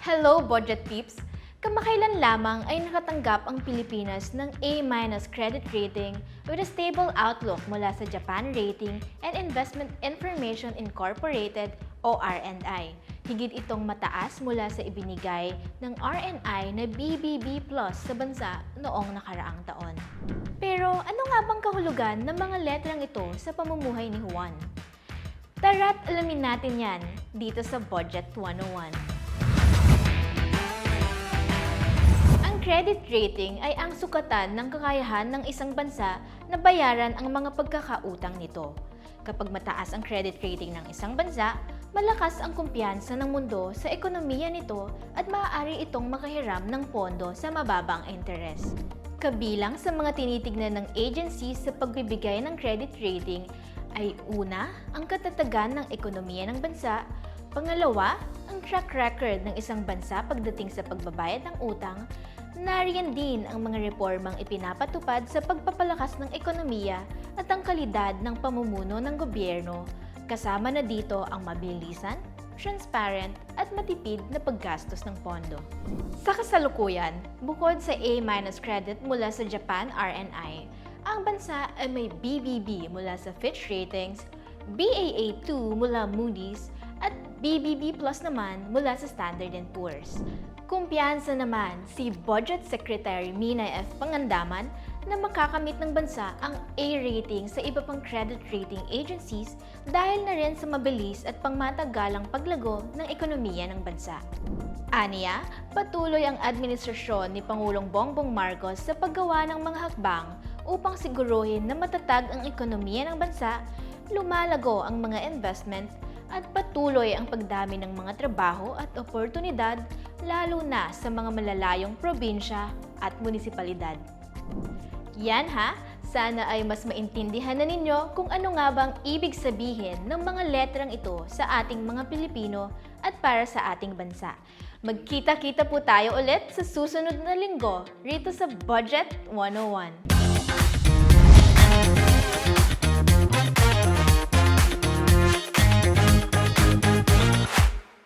Hello, budget peeps! Kamakailan lamang ay nakatanggap ang Pilipinas ng A- credit rating with a stable outlook mula sa Japan Rating and Investment Information Incorporated o RNI. Higit itong mataas mula sa ibinigay ng RNI na BBB Plus sa bansa noong nakaraang taon. Pero ano nga bang kahulugan ng mga letrang ito sa pamumuhay ni Juan? Tara't alamin natin yan dito sa Budget 101. Credit rating ay ang sukatan ng kakayahan ng isang bansa na bayaran ang mga pagkakautang nito. Kapag mataas ang credit rating ng isang bansa, malakas ang kumpiyansa ng mundo sa ekonomiya nito at maaari itong makahiram ng pondo sa mababang interes. Kabilang sa mga tinitignan ng agencies sa pagbibigay ng credit rating ay una, ang katatagan ng ekonomiya ng bansa, pangalawa, ang track record ng isang bansa pagdating sa pagbabayad ng utang. Nariyan din ang mga reformang ipinapatupad sa pagpapalakas ng ekonomiya at ang kalidad ng pamumuno ng gobyerno, kasama na dito ang mabilisan, transparent at matipid na paggastos ng pondo. Sa kasalukuyan, bukod sa A- credit mula sa Japan RNI, ang bansa ay may BBB mula sa Fitch Ratings, Baa2 mula Moody's, at BBB Plus naman mula sa Standard & Poor's. Kumpiyansa naman si Budget Secretary Minay F. Pangandaman na makakamit ng bansa ang A rating sa iba pang credit rating agencies dahil na rin sa mabilis at pangmatagalang paglago ng ekonomiya ng bansa. Aniya, patuloy ang administrasyon ni Pangulong Bongbong Marcos sa paggawa ng mga hakbang upang siguruhin na matatag ang ekonomiya ng bansa, lumalago ang mga investment, at patuloy ang pagdami ng mga trabaho at oportunidad lalo na sa mga malalayong probinsya at munisipalidad. Yan ha! Sana ay mas maintindihan na ninyo kung ano nga bang ibig sabihin ng mga letrang ito sa ating mga Pilipino at para sa ating bansa. Magkita-kita po tayo ulit sa susunod na linggo rito sa Budget 101.